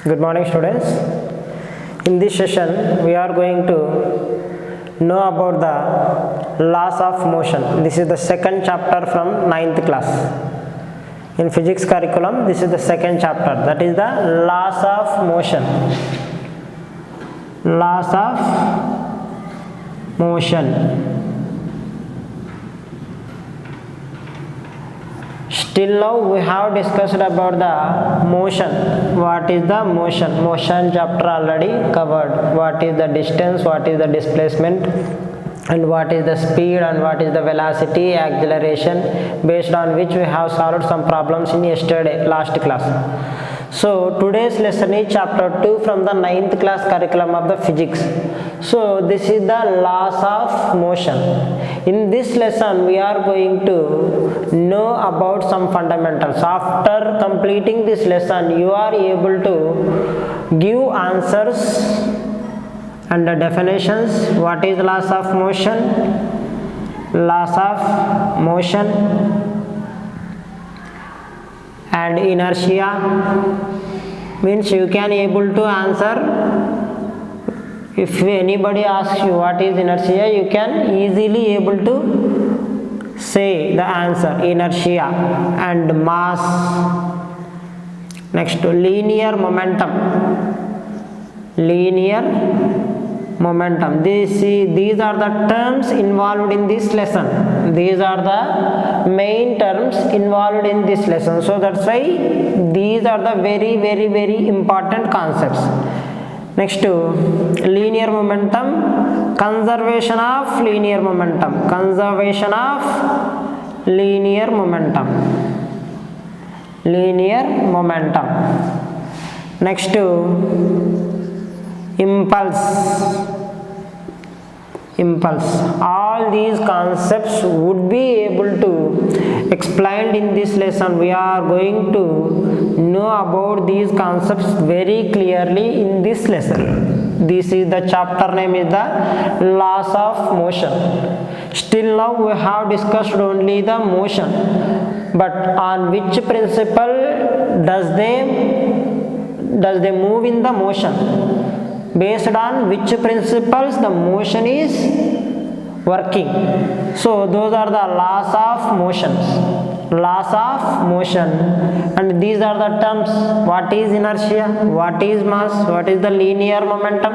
Good morning, students. In this session, we are going to know about the laws of motion. This is the second chapter from 9th class. In physics curriculum, this is the second chapter. That is the laws of motion. Laws of motion. Till now we have discussed about the motion. What is the motion? Motion chapter already covered. What is the distance, what is the displacement, and what is the speed, and what is the velocity, acceleration, based on which we have solved some problems in last class. So today's lesson is chapter 2 from the 9th class curriculum of the physics. So this is the laws of motion. In this lesson we are going to know about some fundamentals. After completing this lesson you are able to give answers and the definitions. What is laws of motion? Laws of motion and inertia, means you can able to answer. If anybody asks you what is inertia, you can easily able to say the answer, inertia. And mass. Next, linear momentum. Linear momentum. These are the terms involved in this lesson. These are the main terms involved in this lesson. So that's why these are the very important concepts. Next to linear momentum, conservation of linear momentum. Conservation of linear momentum. Linear momentum. Next to impulse. Impulse. All these concepts would be able to explained in this lesson. We are going to know about these concepts very clearly in this lesson. This is the chapter name is the laws of motion. Still now we have discussed only the motion, but on which principle does they move in the motion? Based on which principles the motion is working. So those are the laws of motions. Laws of motion, and these are the terms. What is inertia? What is mass? What is the linear momentum?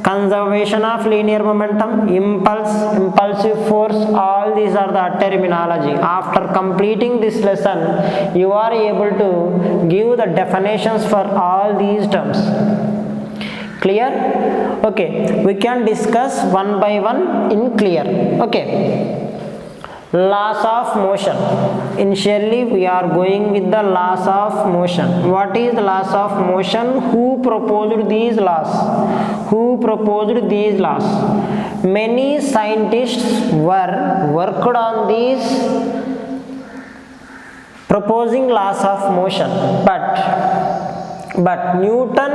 Conservation of linear momentum, impulse, impulsive force, all these are the terminology. After completing this lesson, you are able to give the definitions for all these terms. Clear? Okay, we can discuss one by one in clear. Okay. Laws of motion. Initially we are going with the laws of motion. What is the laws of motion? Who proposed these laws? Who proposed these laws? Many scientists worked on these proposing laws of motion, but Newton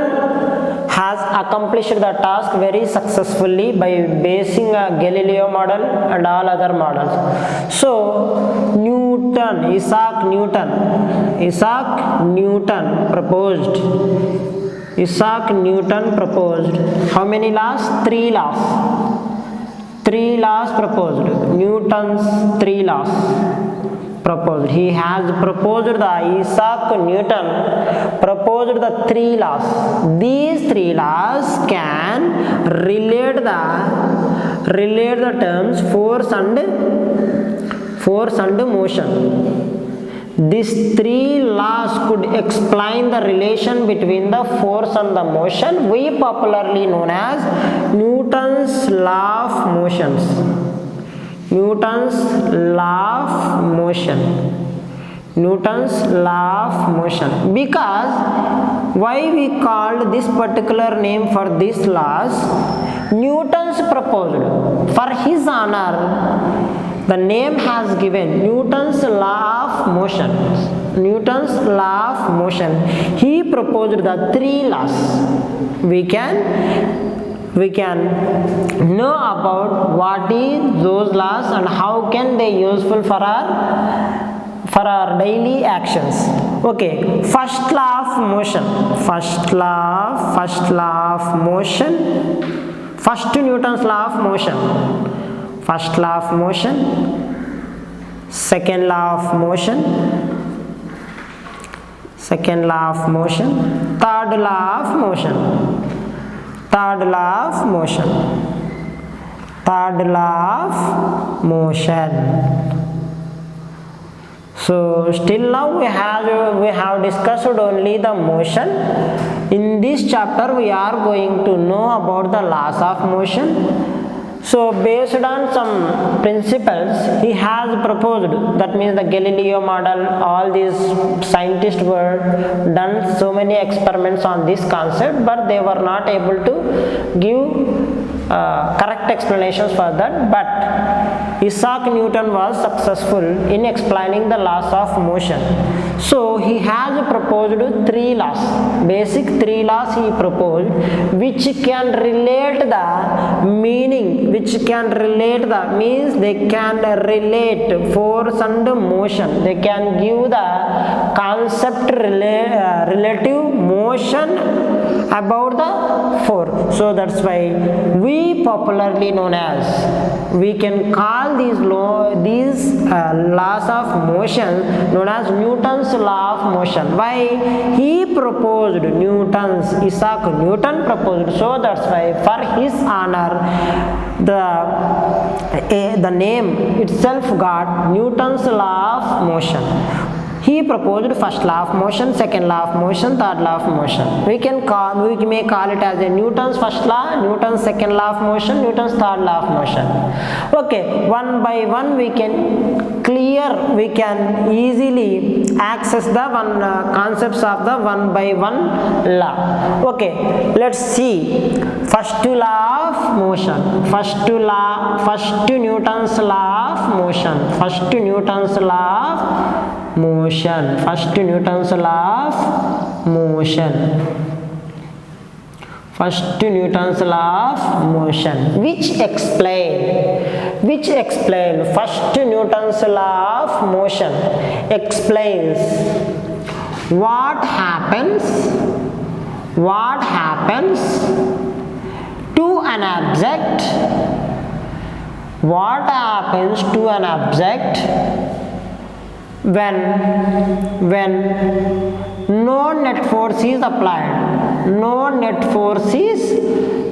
has accomplished the task very successfully by basing a Galileo model and all other models. So Isaac Newton proposed how many laws? 3 laws. 3 laws proposed. Newton's 3 laws proposed. He has proposed Isaac Newton proposed the 3 laws. These 3 laws can relate the terms force and motion. These 3 laws could explain the relation between the force and the motion, we popularly known as Newton's law of motions. Newton's law of motion. Because why we called this particular name for these laws? Newton's proposed. For his honor, the name has given Newton's law of motion. Newton's law of motion. He proposed the 3 laws. We can know about what is those laws and how can they useful for our for our daily actions. Okay, first law of motion, first law of motion, first Newton's law of motion, first law of motion, second law of motion, second law of motion, third law of motion, third law of motion, third law of motion. So still now we have discussed only the motion. In this chapter we are going to know about the laws of motion. So based on some principles he has proposed, that means the Galileo model, all these scientists were done so many experiments on this concept, but they were not able to give correct explanations for that. But Isaac Newton was successful in explaining the laws of motion. So he has proposed 3 laws, basic 3 laws he proposed, which can relate the meaning, which can relate the means they can relate force and motion, they can give the concept relative motion about the force. So that's why we popularly known as, we can call these laws of motion known as Newton's law of motion. Why? He proposed, Isaac Newton proposed, so that's why for his honor the name itself got Newton's law of motion. He proposed first law of motion, second law of motion, third law of motion. We may call it as a Newton's first law, Newton's second law of motion, Newton's third law of motion. Okay, one by one we can easily access the concepts of the one by one law. Okay, let's see. First law of motion, first Newton's law of motion, first Newton's law of motion, first Newton's law of motion, first Newton's law of motion, which explain first Newton's law of motion explains what happens to an object, what happens to an object when no net force is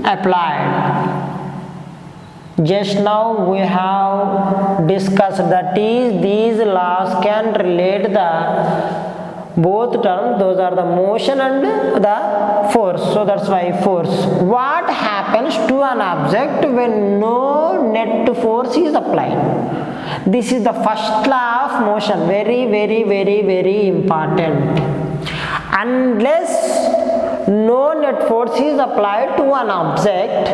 applied, just now we have discussed that is these laws can relate the both terms, those are the motion and the force. So that's why force, what happens to an object when no net force is applied. This is the first law of motion, very important. Unless no net force is applied to an object,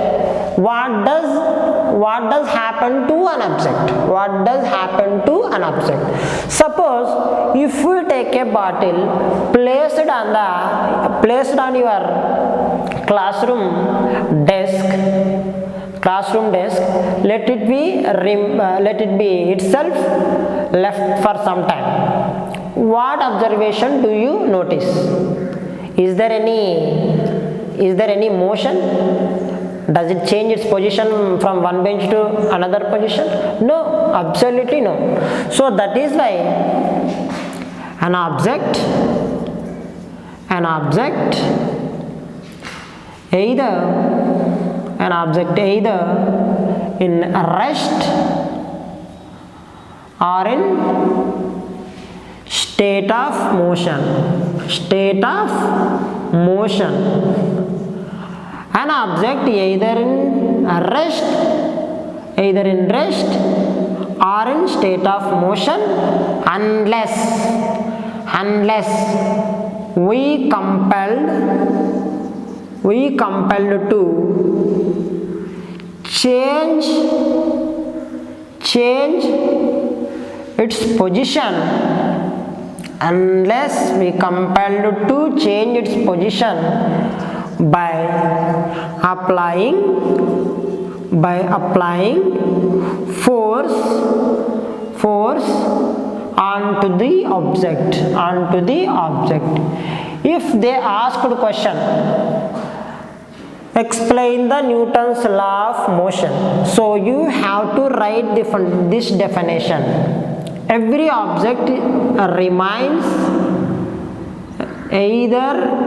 what does happen to an object? Suppose if we take a bottle placed on your classroom desk, let it be itself left for some time. What observation do you notice? Is there any motion? Does it change its position from one bench to another position? No, absolutely no. So that is why an object either in rest or in state of motion. An object either in rest or in state of motion, unless we compelled to change its position, unless we compelled to change its position by applying force onto the object. If they asked question, explain the Newton's law of motion, so you have to write this definition. Every object remains either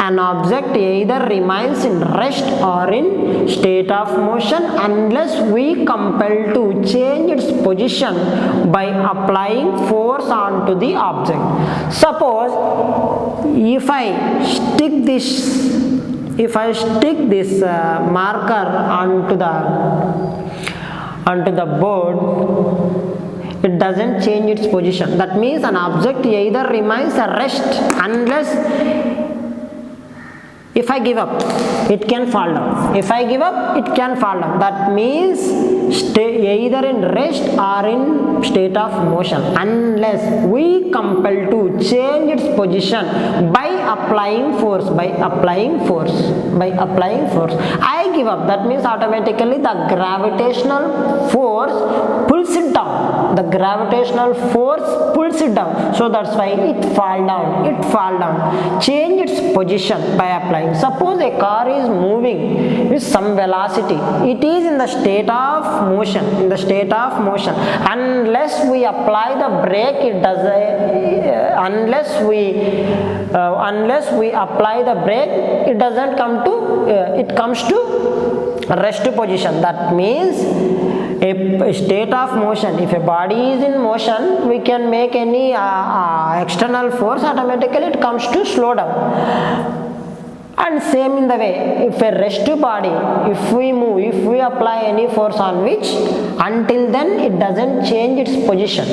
in rest or in state of motion unless we compel to change its position by applying force onto the object. Suppose if I stick this marker onto the board, it doesn't change its position. That means an object either remains at rest unless, if I give up, it can fall down. If I give up, it can fall down. That means either in rest or in state of motion unless we compel to change its position by applying force. I give up. That means automatically the gravitational force pulls it down. So that's why it fall down. Change its position by applying. Suppose a car is moving with some velocity. It is in the state of motion. Unless we apply the brake, it doesn't come to, it comes to rest position. That means a state of motion, if a body is in motion, we can make any external force, automatically it comes to slow down. And same in the way, if a rest body, if we apply any force on which, until then it doesn't change its position.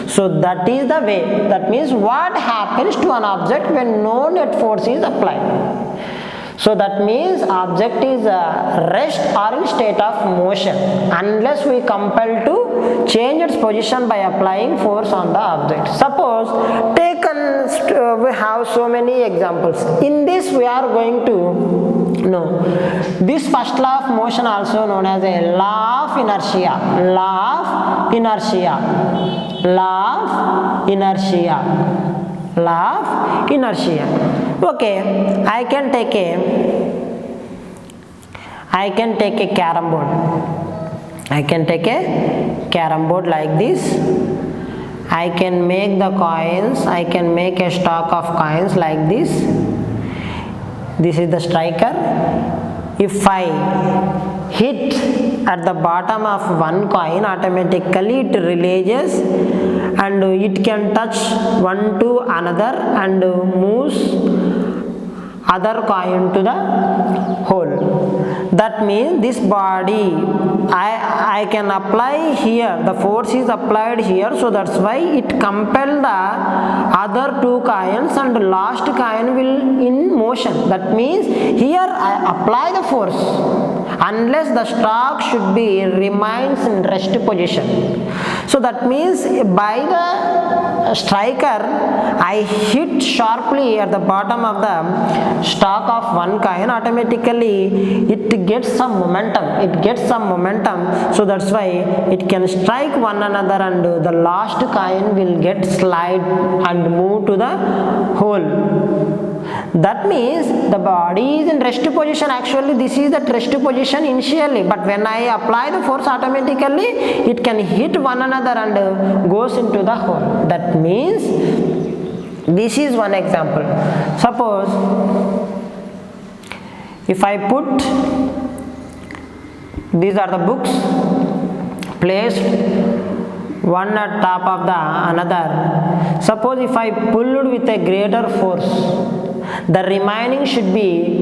So that is the way. That means what happens to an object when no net force is applied. So that means object is rest or in state of motion unless we compel to change its position by applying force on the object. Suppose we have so many examples. In this we are going to know this first law of motion, also known as a law of inertia. Okay, I can take a carom board like this. I can make the coins, I can make a stock of coins like this. This is the striker. If I hit at the bottom of one coin, automatically it releases and it can touch one to another and moves other coin to the hole. That means this body I can apply here, the force is applied here, so that's why it compels the other two coins and last coin will in motion. That means here I apply the force unless the stock should be remains in rest position. So that means by the striker I hit sharply at the bottom of the stock of one coin, automatically it gets some momentum. So that's why it can strike one another and the last coin will get slide and move to the hole. That means the body is in rest position. Actually this is the rest position initially, but when I apply the force, automatically it can hit one another and goes into the hole. That means this is one example. Suppose if I put, these are the books placed one at top of the another. Suppose if I pulled with a greater force, the remaining should be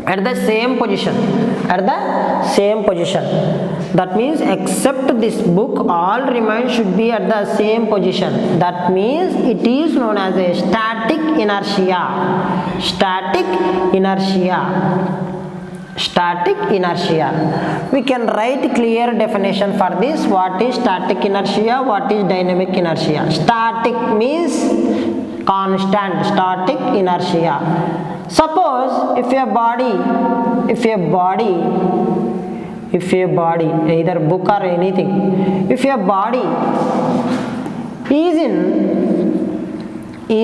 at the same position. That means except this book, all remain should be at the same position. That means it is known as a static inertia. We can write clear definition for this. What is static inertia? What is dynamic inertia? Static means constant, static inertia. Suppose if a body if a body, either book or anything, if a body is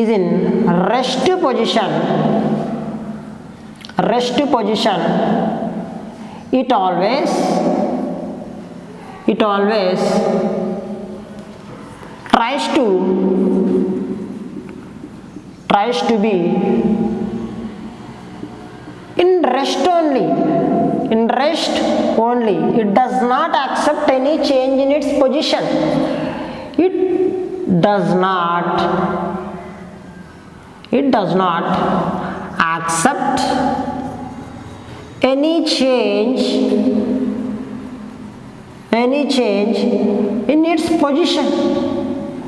in rest position, it always tries to be in rest only. It does not accept any change in its position. It does not accept any change in its position,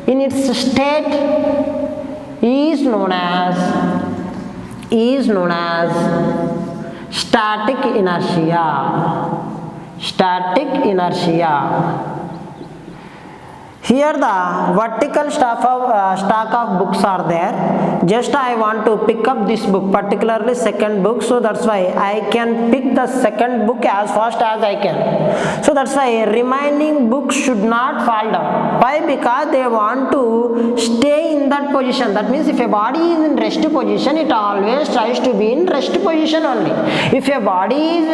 in its state, is known as static inertia. Here the vertical stack of books are there. Just I want to pick up this book, particularly second book, so that's why I can pick the second book as fast as I can. So that's why remaining books should not fall down. Why? Because they want to stay in that position. That means if a body is in rest position, it always tries to be in rest position only. If a body is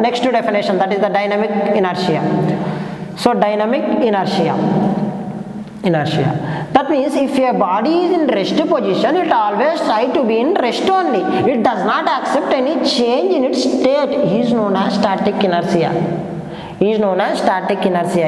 next to definition, that is the dynamic inertia. So dynamic inertia. That means if a body is in rest position, it always tries to be in rest only. It does not accept any change in its state. It is known as static inertia.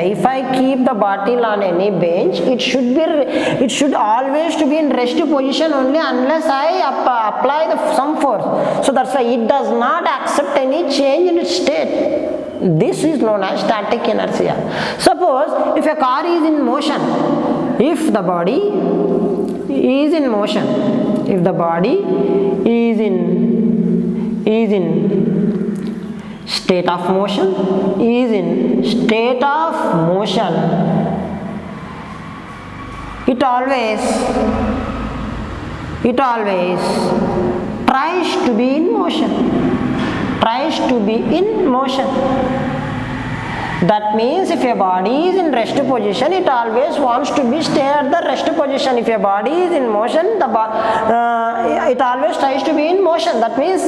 If I keep the bottle on any bench, it should always to be in rest position only unless I apply some force. So that's why it does not accept any change in its state. This is known as static inertia. Suppose if a car is in motion, if the body is in motion, state of motion, it always tries to be in motion. That means if a body is in rest position, it always wants to be stay at the rest position. If a body is in motion, it always tries to be in motion. That means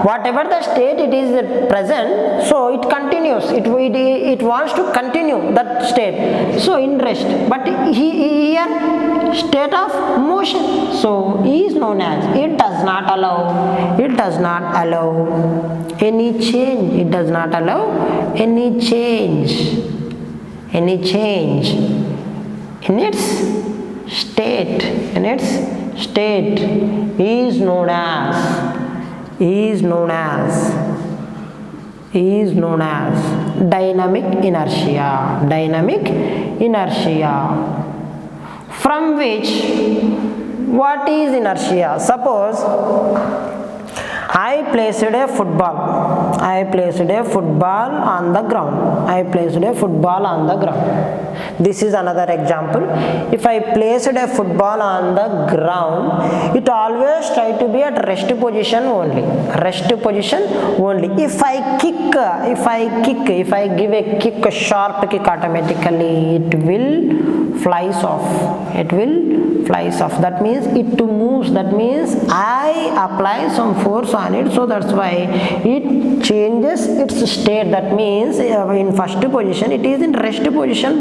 whatever the state it is present, so it continues. It wants to continue that state. So in rest, but here state of motion. So is known as it does not allow any change. It does not allow any change in its state. Is known as dynamic inertia. From which, what is inertia? Suppose I placed a football on the ground. This is another example. If I placed a football on the ground, it always try to be at rest position only. If I give a kick, a sharp kick, automatically it will flies off. That means it moves. That means I apply some force on it, so that's why it changes its state. That means in first position it is in rest position.